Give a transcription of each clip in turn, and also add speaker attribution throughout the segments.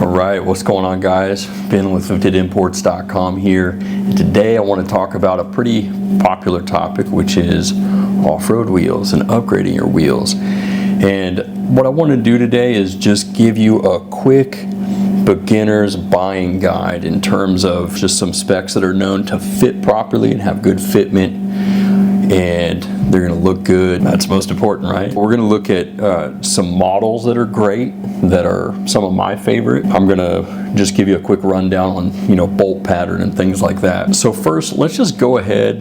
Speaker 1: Alright, what's going on, guys? Ben with FittedImports.com here, and today I want to talk about a pretty popular topic, which is off-road wheels and upgrading your wheels. And what I want to do today is just give you a quick beginner's buying guide in terms of just some specs that are known to fit properly and have good fitment, and they're going to look good. That's most important, right? We're going to look at some models that are great, that are some of my favorite. I'm going to just give you a quick rundown on, bolt pattern and things like that. So first, let's just go ahead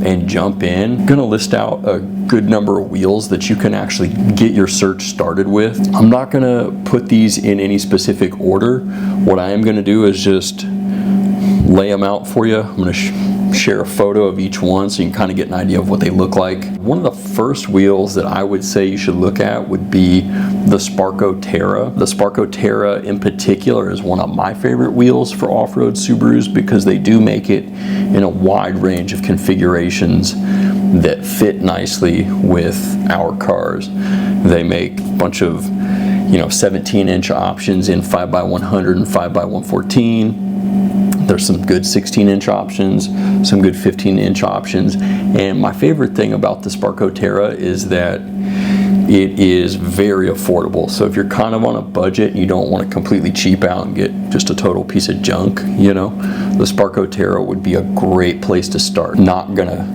Speaker 1: and jump in. I'm going to list out a good number of wheels that you can actually get your search started with. I'm not going to put these in any specific order. What I am going to do is just lay them out for you. I'm going to share a photo of each one so you can kind of get an idea of what they look like. One of the first wheels that I would say you should look at would be the Sparco Terra. The Sparco Terra in particular is one of my favorite wheels for off-road Subarus because they do make it in a wide range of configurations that fit nicely with our cars. They make a bunch of 17-inch options in 5x100 and 5x114. There's some good 16-inch options, some good 15-inch options, and my favorite thing about the Sparco Terra is that it is very affordable. So if you're kind of on a budget and you don't want to completely cheap out and get just a total piece of junk, the Sparco Terra would be a great place to start. Not gonna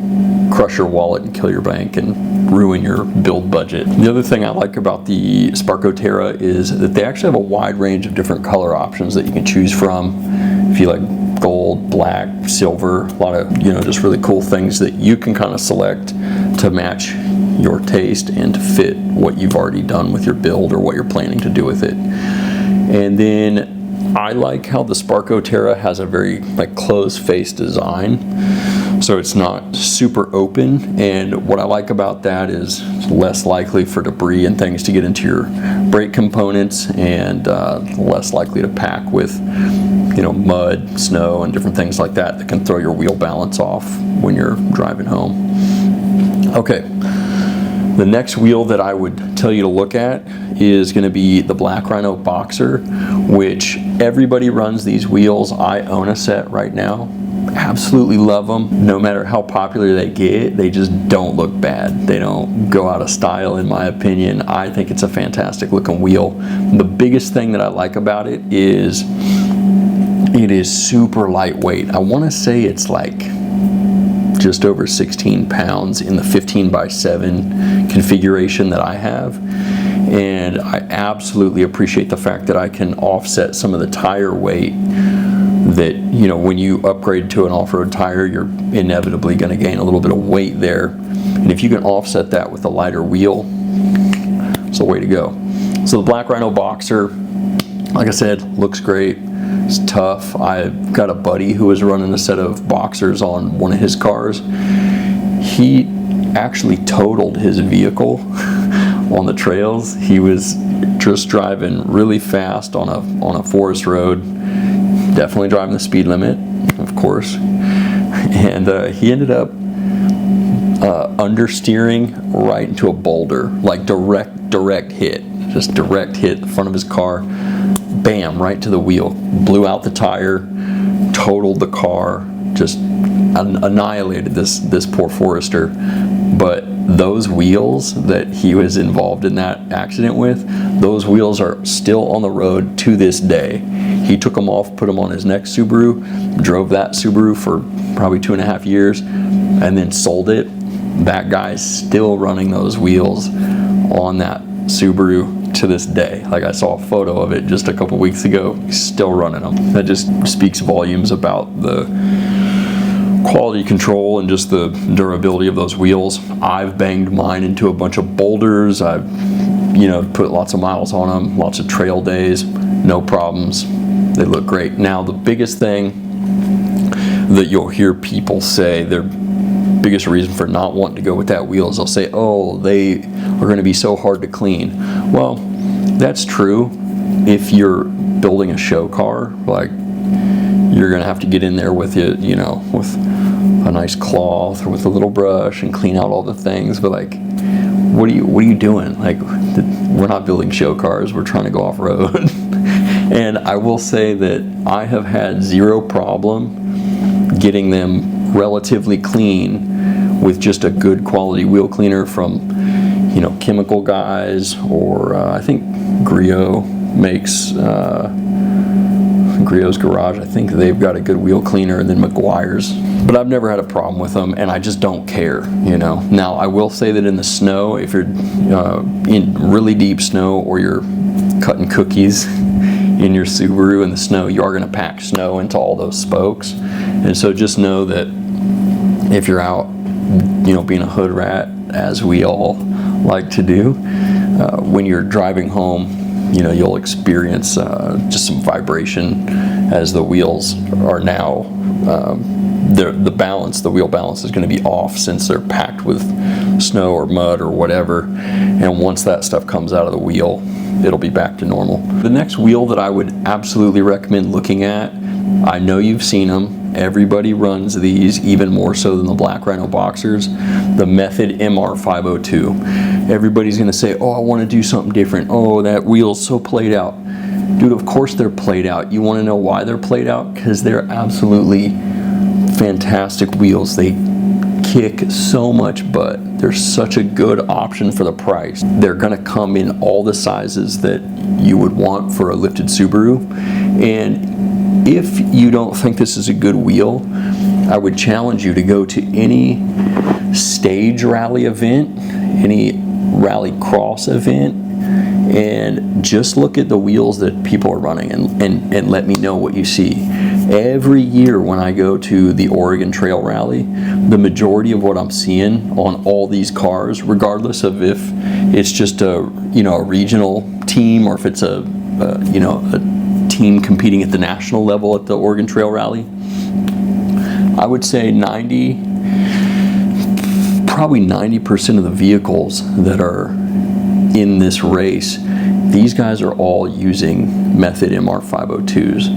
Speaker 1: crush your wallet and kill your bank and ruin your build budget. The other thing I like about the Sparco Terra is that they actually have a wide range of different color options that you can choose from. If you like gold, black, silver, a lot of just really cool things that you can kind of select to match your taste and to fit what you've already done with your build or what you're planning to do with it. And then I like how the Sparco Terra has a very closed face design, so it's not super open, and what I like about that is it's less likely for debris and things to get into your brake components, and less likely to pack with mud, snow, and different things like that that can throw your wheel balance off when you're driving home. Okay, the next wheel that I would tell you to look at is going to be the black Rhino Boxer, which everybody runs these wheels. I own a set right now. Absolutely love them. No matter how popular they get, they just don't look bad. They don't go out of style, in my opinion. I think it's a fantastic looking wheel. The biggest thing that I like about it is super lightweight. I want to say it's just over 16 pounds in the 15x7 configuration that I have, and I absolutely appreciate the fact that I can offset some of the tire weight that when you upgrade to an off-road tire, you're inevitably going to gain a little bit of weight there, and if you can offset that with a lighter wheel, it's the way to go. So the black Rhino Boxer, like I said, looks great. It's tough. I've got a buddy who was running a set of Boxers on one of his cars. He actually totaled his vehicle on the trails. He was just driving really fast on a forest road, definitely driving the speed limit, of course, and he ended up understeering right into a boulder, direct hit, just direct hit the front of his car. Bam, right to the wheel, blew out the tire, totaled the car, just annihilated this poor forester. But those wheels that he was involved in that accident with, those wheels are still on the road to this day. He took them off, put them on his next Subaru, drove that Subaru for probably 2.5 years, and then sold it. That guy's still running those wheels on that Subaru to this day. I saw a photo of it just a couple weeks ago. He's still running them. That just speaks volumes about the quality control and just the durability of those wheels. I've banged mine into a bunch of boulders. I've put lots of miles on them, lots of trail days, no problems. They look great. Now the biggest thing that you'll hear people say, their biggest reason for not wanting to go with that wheel is they'll say, oh, they are going to be so hard to clean. Well, that's true if you're building a show car. You're going to have to get in there with it, with a nice cloth or with a little brush and clean out all the things. But what are you doing? We're not building show cars. We're trying to go off road. And I will say that I have had zero problem getting them relatively clean with just a good quality wheel cleaner from, you know, Chemical Guys, or I think Griot makes Griot's Garage. I think they've got a good wheel cleaner, and then McGuire's. But I've never had a problem with them, and I just don't care, you know. Now, I will say that in the snow, if you're in really deep snow, or you're cutting cookies in your Subaru in the snow, you are going to pack snow into all those spokes. And so just know that if you're out, you know, being a hood rat, as we all like to do, when you're driving home, you know, you'll experience just some vibration as the wheels are now, the wheel balance is going to be off, since they're packed with snow or mud or whatever. And once that stuff comes out of the wheel, it'll be back to normal. The next wheel that I would absolutely recommend looking at, I know you've seen them, everybody runs these, even more so than the black Rhino Boxers, the Method MR502. Everybody's gonna say, oh, I wanna do something different. Oh, that wheel's so played out. Dude, of course they're played out. You wanna know why they're played out? Because they're absolutely fantastic wheels. They kick so much butt. They're such a good option for the price. They're gonna come in all the sizes that you would want for a lifted Subaru. And if you don't think this is a good wheel, I would challenge you to go to any stage rally event, any rally cross event, and just look at the wheels that people are running, and let me know what you see. Every year when I go to the Oregon Trail Rally, the majority of what I'm seeing on all these cars, regardless of if it's just a regional team, or if it's a team competing at the national level at the Oregon Trail Rally, I would say probably 90% of the vehicles that are in this race, these guys are all using Method MR502s.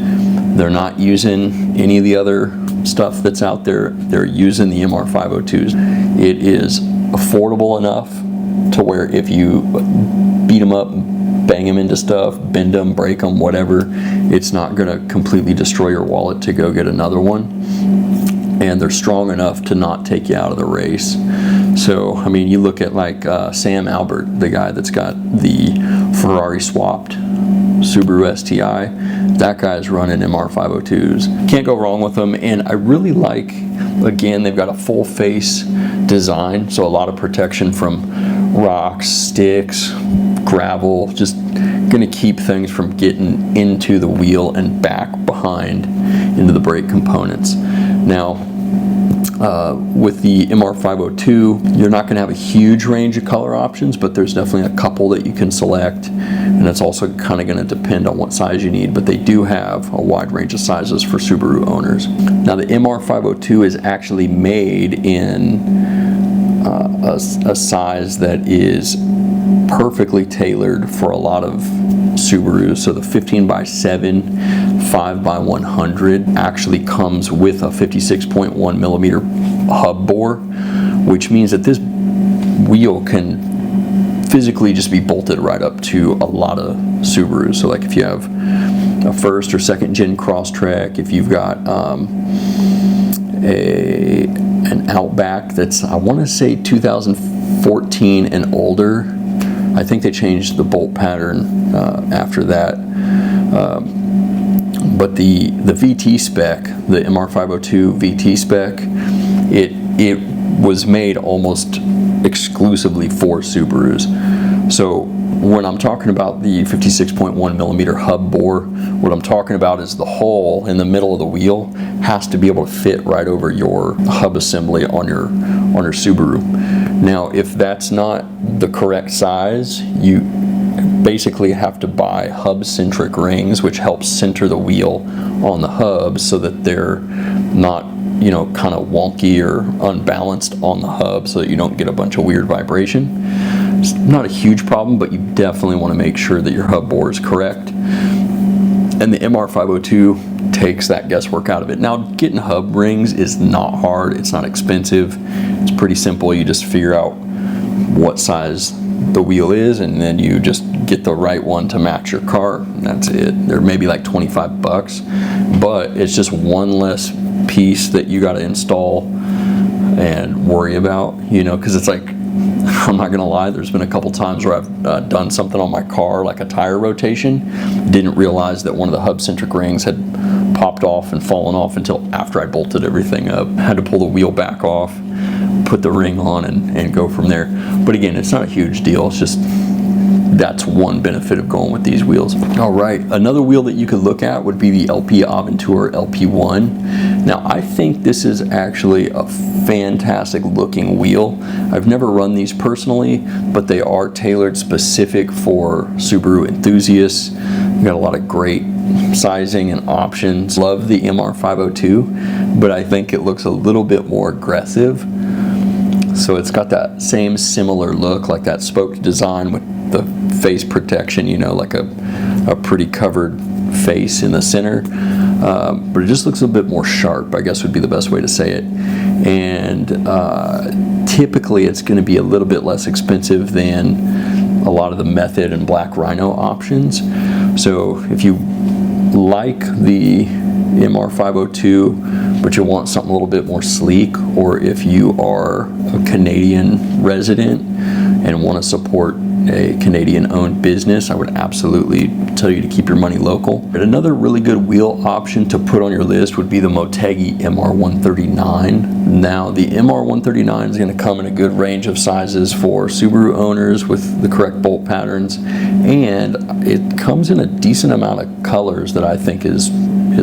Speaker 1: They're not using any of the other stuff that's out there. They're using the MR502s. It is affordable enough to where if you beat them up, bang them into stuff, bend them, break them, whatever, it's not going to completely destroy your wallet to go get another one. And they're strong enough to not take you out of the race. So, I mean, you look at like Sam Albert, the guy that's got the Ferrari swapped Subaru STI, that guy's running MR502s. Can't go wrong with them. And I really like, again, they've got a full face design, so a lot of protection from rocks, sticks, gravel, just gonna keep things from getting into the wheel and back behind into the brake components. Now, with the MR502, you're not going to have a huge range of color options, but there's definitely a couple that you can select, and it's also kind of going to depend on what size you need, but they do have a wide range of sizes for Subaru owners. Now, the MR502 is actually made in a size that is perfectly tailored for a lot of Subarus. So the 15x7 5x100 actually comes with a 56.1 millimeter hub bore, which means that this wheel can physically just be bolted right up to a lot of Subarus. So like if you have a first or second gen Crosstrek, if you've got an Outback that's, I want to say 2014 and older. I think they changed the bolt pattern after that. But the VT spec, the MR502 VT spec, it was made almost exclusively for Subarus. So when I'm talking about the 56.1 millimeter hub bore, what I'm talking about is the hole in the middle of the wheel has to be able to fit right over your hub assembly on your Subaru. Now, if that's not the correct size, you basically have to buy hub-centric rings, which helps center the wheel on the hub so that they're not, kind of wonky or unbalanced on the hub, so that you don't get a bunch of weird vibration. It's not a huge problem, but you definitely want to make sure that your hub bore is correct. And the MR502 takes that guesswork out of it. Now, getting hub rings is not hard. It's not expensive. It's pretty simple. You just figure out what size the wheel is, and then you just get the right one to match your car. That's it. They're maybe like 25 bucks, but it's just one less piece that you got to install and worry about, you know, because it's like, I'm not gonna lie, there's been a couple times where I've done something on my car, like a tire rotation, didn't realize that one of the hub-centric rings had popped off and fallen off until after I bolted everything up. Had to pull the wheel back off, put the ring on, and go from there. But again, it's not a huge deal. It's just, that's one benefit of going with these wheels. All right, another wheel that you could look at would be the Aventure LP1. Now, I think this is actually a fantastic looking wheel. I've never run these personally, but they are tailored specific for Subaru enthusiasts. We've got a lot of great sizing and options. Love the MR502, but I think it looks a little bit more aggressive. So it's got that same similar look, like that spoked design with the face protection, you know, like a pretty covered face in the center. But it just looks a bit more sharp, I guess would be the best way to say it. And typically it's going to be a little bit less expensive than a lot of the Method and Black Rhino options. So if you like the MR502, but you want something a little bit more sleek, or if you are a Canadian resident and want to support a Canadian-owned business, I would absolutely tell you to keep your money local. But another really good wheel option to put on your list would be the Motegi MR139. Now, the MR139 is going to come in a good range of sizes for Subaru owners with the correct bolt patterns, and it comes in a decent amount of colors that I think is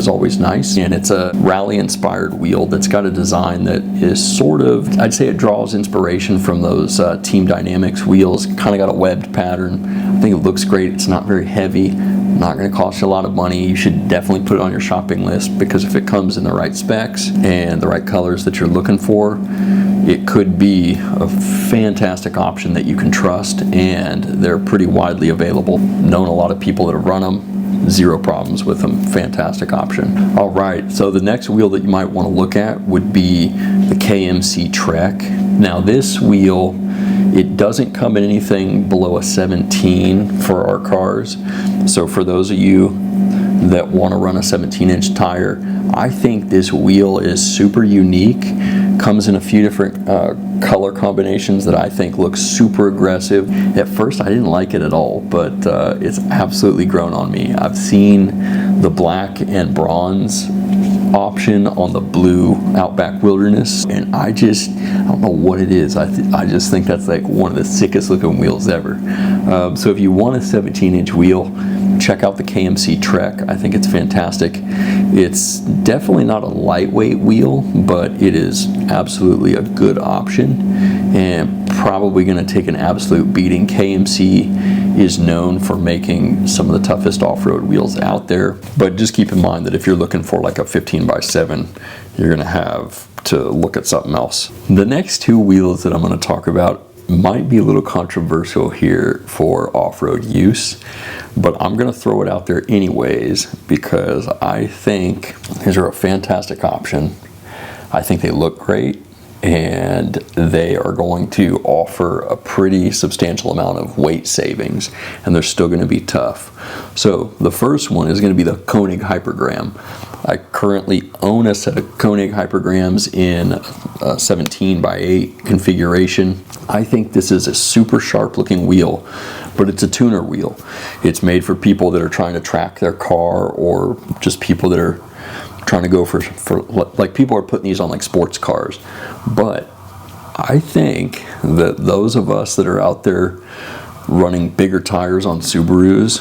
Speaker 1: always nice. And it's a rally-inspired wheel that's got a design that is sort of, I'd say it draws inspiration from those Team Dynamics wheels. Kind of got a webbed pattern. I think it looks great. It's not very heavy, not going to cost you a lot of money. You should definitely put it on your shopping list, because if it comes in the right specs and the right colors that you're looking for, it could be a fantastic option that you can trust, and they're pretty widely available. Known a lot of people that have run them. Zero problems with them. Fantastic option. All right, so the next wheel that you might want to look at would be the KMC Trek. Now this wheel, it doesn't come in anything below a 17 for our cars. So for those of you that want to run a 17-inch tire, I think this wheel is super unique. Comes in a few different color combinations that I think look super aggressive. At first I didn't like it at all, but it's absolutely grown on me. I've seen the black and bronze option on the blue Outback Wilderness, and I don't know what it is. I just think that's like one of the sickest looking wheels ever. So if you want a 17-inch wheel, check out the KMC Trek. I think it's fantastic. It's definitely not a lightweight wheel, but it is absolutely a good option and probably going to take an absolute beating. KMC is known for making some of the toughest off-road wheels out there, but just keep in mind that if you're looking for like a 15x7, you're going to have to look at something else. The next two wheels that I'm going to talk about might be a little controversial here for off-road use, but I'm going to throw it out there anyways because I think these are a fantastic option. I think they look great, and they are going to offer a pretty substantial amount of weight savings, and they're still going to be tough. So the first one is going to be the Konig Hypergram. I currently own a set of Konig Hypergrams in a 17x8 configuration. I think this is a super sharp looking wheel, but it's a tuner wheel. It's made for people that are trying to track their car, or just people that are trying to go for like, people are putting these on like sports cars. But I think that those of us that are out there running bigger tires on Subarus,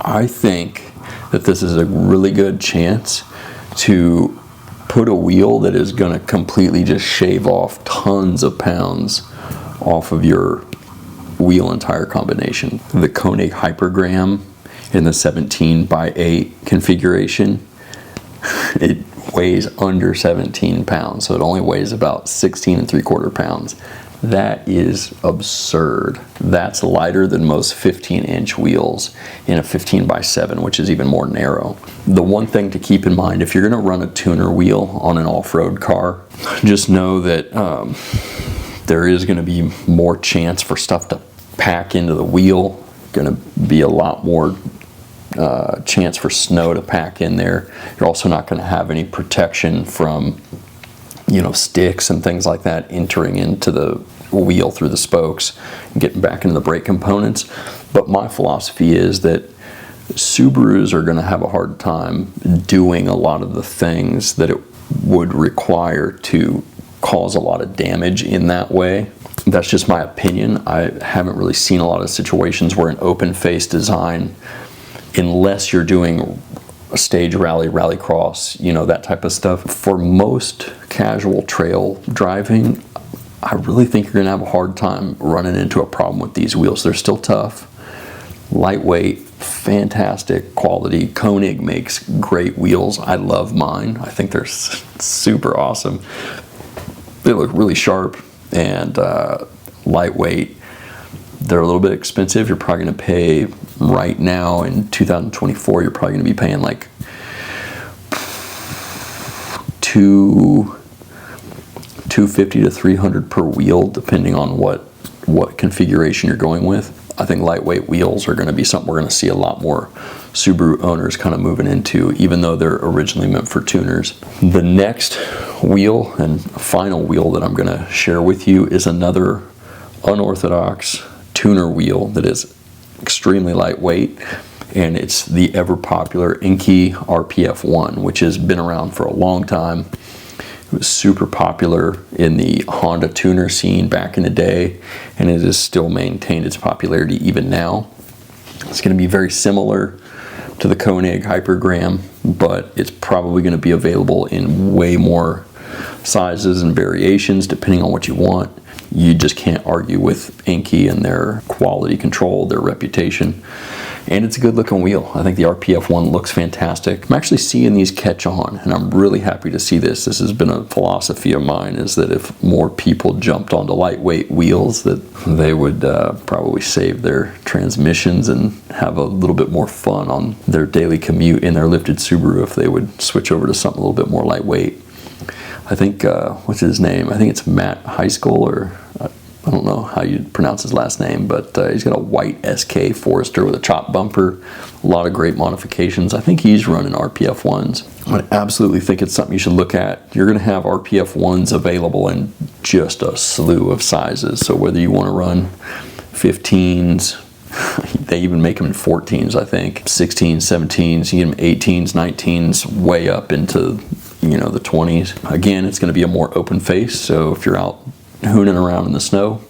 Speaker 1: I think that this is a really good chance to put a wheel that is going to completely just shave off tons of pounds off of your wheel and tire combination. The Konig Hypergram in the 17x8 configuration, it weighs under 17 pounds, so it only weighs about 16 3/4 pounds. That is absurd. That's lighter than most 15-inch wheels in a 15x7, which is even more narrow. The one thing to keep in mind, if you're going to run a tuner wheel on an off-road car, just know that there is going to be more chance for stuff to pack into the wheel going to be a lot more chance for snow to pack in there. You're also not going to have any protection from, you know, sticks and things like that entering into the wheel through the spokes and getting back into the brake components. But my philosophy is that Subarus are going to have a hard time doing a lot of the things that it would require to cause a lot of damage in that way. That's just my opinion. I haven't really seen a lot of situations where an open face design, unless you're doing a stage rally, rallycross, you know, that type of stuff. For most casual trail driving, I really think you're going to have a hard time running into a problem with these wheels. They're still tough, lightweight, fantastic quality. Konig makes great wheels. I love mine. I think they're super awesome. They look really sharp and lightweight. They're a little bit expensive. You're probably going to pay, right now in 2024, you're probably going to be paying like $250 to $300 per wheel, depending on what configuration you're going with. I think lightweight wheels are going to be something we're going to see a lot more Subaru owners kind of moving into, even though they're originally meant for tuners. The next wheel and final wheel that I'm going to share with you is another unorthodox tuner wheel that is extremely lightweight, and it's the ever popular Enkei RPF1, which has been around for a long time. It was super popular in the Honda tuner scene back in the day, and it has still maintained its popularity even now. It's going to be very similar to the Konig Hypergram, but it's probably going to be available in way more sizes and variations depending on what you want. You just can't argue with Enkei and their quality control, their reputation. And it's a good looking wheel. I think the RPF1 looks fantastic. I'm actually seeing these catch on, and I'm really happy to see this. This has been a philosophy of mine, is that if more people jumped onto lightweight wheels, that they would probably save their transmissions and have a little bit more fun on their daily commute in their lifted Subaru if they would switch over to something a little bit more lightweight. I think, what's his name? I think it's Matt Heiskell, or I don't know how you pronounce his last name, but he's got a white SK Forester with a chop bumper, a lot of great modifications. I think he's running RPF1s. I absolutely think it's something you should look at. You're going to have RPF1s available in just a slew of sizes. So whether you want to run 15s, they even make them in 14s, I think, 16s, 17s, you get them 18s, 19s, way up into, you know, the 20s. Again, it's going to be a more open face, so if you're out hooning around in the snow,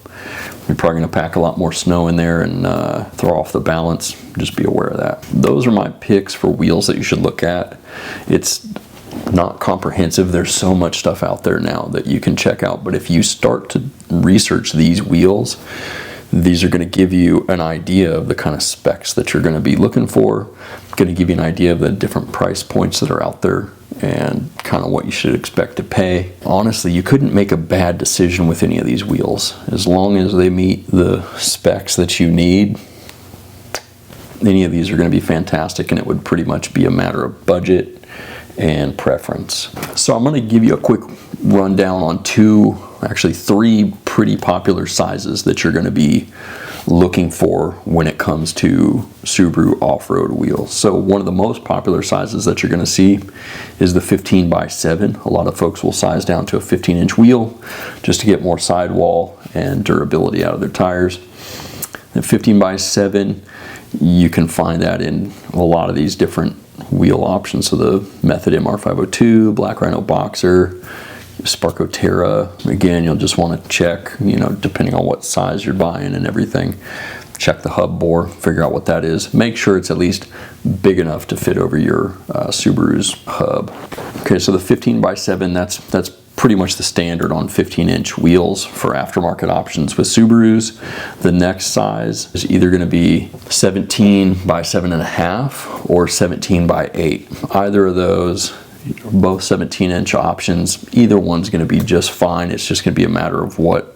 Speaker 1: you're probably going to pack a lot more snow in there and throw off the balance. Just be aware of that. Those are my picks for wheels that you should look at. It's not comprehensive. There's so much stuff out there now that you can check out, but if you start to research these wheels, these are going to give you an idea of the kind of specs that you're going to be looking for, going to give you an idea of the different price points that are out there and kind of what you should expect to pay. Honestly, you couldn't make a bad decision with any of these wheels. As long as they meet the specs that you need, any of these are going to be fantastic, and it would pretty much be a matter of budget and preference. So I'm going to give you a quick rundown on three pretty popular sizes that you're going to be looking for when it comes to Subaru off-road wheels. So one of the most popular sizes that you're going to see is the 15x7. A lot of folks will size down to a 15-inch wheel just to get more sidewall and durability out of their tires. The 15x7, you can find that in a lot of these different wheel options. So the Method MR502, Black Rhino Boxer, Sparco Terra. Again, you'll just want to check, you know, depending on what size you're buying and everything, check the hub bore, figure out what that is. Make sure it's at least big enough to fit over your Subaru's hub. Okay, so the 15x7, that's pretty much the standard on 15-inch wheels for aftermarket options with Subarus. The next size is either going to be 17x7.5 or 17x8. Either of those, both 17-inch options, either one's going to be just fine. It's just going to be a matter of what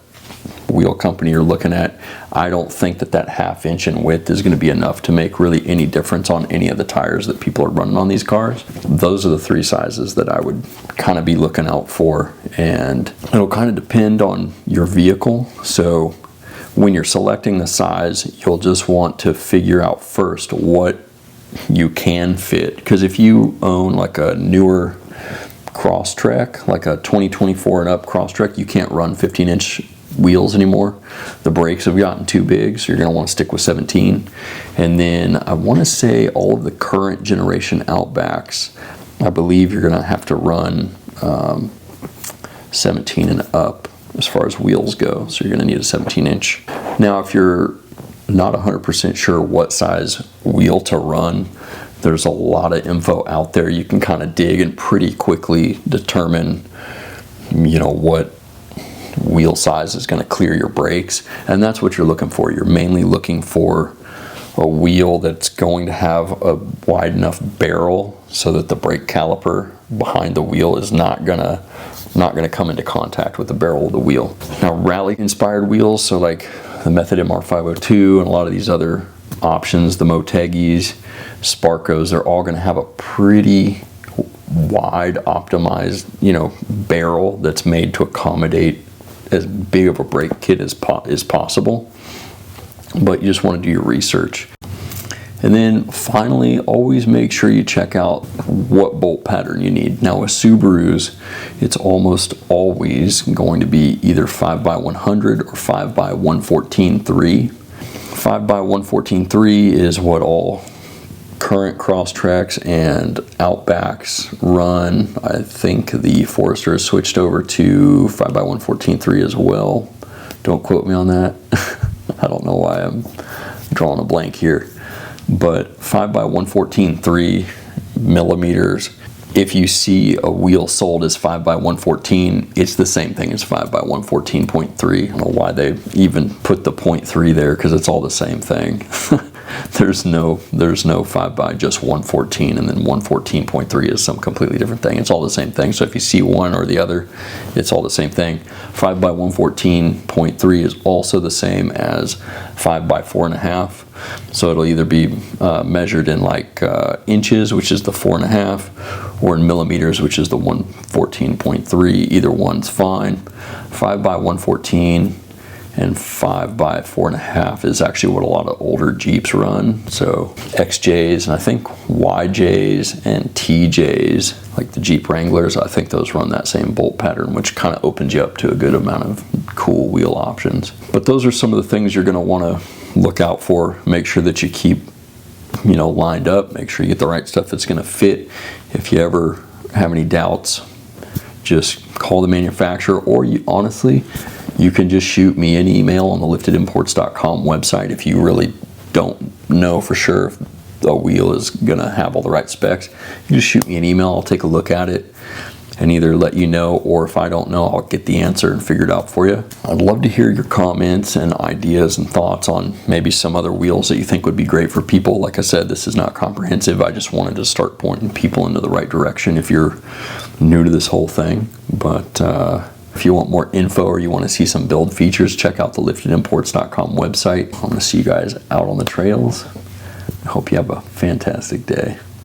Speaker 1: wheel company you're looking at. I don't think that half-inch in width is going to be enough to make really any difference on any of the tires that people are running on these cars. Those are the three sizes that I would kind of be looking out for, and it'll kind of depend on your vehicle. So when you're selecting the size, you'll just want to figure out first what you can fit. Because if you own like a newer Crosstrek, like a 2024 and up Crosstrek, you can't run 15-inch wheels anymore. The brakes have gotten too big, so you're going to want to stick with 17. And then I want to say all of the current generation Outbacks, I believe you're going to have to run 17 and up as far as wheels go, so you're going to need a 17-inch. Now if you're not 100% sure what size wheel to run, there's a lot of info out there. You can kind of dig and pretty quickly determine, you know, what wheel size is going to clear your brakes, and that's what you're looking for. You're mainly looking for a wheel that's going to have a wide enough barrel so that the brake caliper behind the wheel is not gonna come into contact with the barrel of the wheel. Now rally inspired wheels, so like the Method MR502 and a lot of these other options, the Motegis, Sparcos, they're all going to have a pretty wide optimized, you know, barrel that's made to accommodate as big of a brake kit as possible. But you just want to do your research. And then finally, always make sure you check out what bolt pattern you need. Now with Subarus, it's almost always going to be either 5x100 or 5x114.3. 5x114.3 is what all current Crosstreks and Outbacks run. I think the Forester has switched over to 5x114.3 as well. Don't quote me on that. I don't know why I'm drawing a blank here. But 5x114.3 millimeters, if you see a wheel sold as 5x114, it's the same thing as 5x114.3. I don't know why they even put the 0.3 there, because it's all the same thing. There's no 5x just 114 and then 114.3 is some completely different thing. It's all the same thing. So if you see one or the other, it's all the same thing. 5x114.3 is also the same as 5x4.5. So it'll either be measured in like inches, which is the 4.5, or in millimeters, which is the 114.3. Either one's fine. 5x114 and 5x4.5 is actually what a lot of older Jeeps run. So XJs and I think YJs and TJs, like the Jeep Wranglers, I think those run that same bolt pattern, which kind of opens you up to a good amount of cool wheel options. But those are some of the things you're going to want to look out for. Make sure that you keep, you know, lined up. Make sure you get the right stuff that's going to fit. If you ever have any doubts, just call the manufacturer, or honestly, you can just shoot me an email on the liftedimports.com website if you really don't know for sure if the wheel is going to have all the right specs. You just shoot me an email, I'll take a look at it and either let you know, or if I don't know, I'll get the answer and figure it out for you. I'd love to hear your comments and ideas and thoughts on maybe some other wheels that you think would be great for people. Like I said, this is not comprehensive. I just wanted to start pointing people into the right direction if you're new to this whole thing. But if you want more info or you want to see some build features, check out the liftedimports.com website. I'm going to see you guys out on the trails. I hope you have a fantastic day.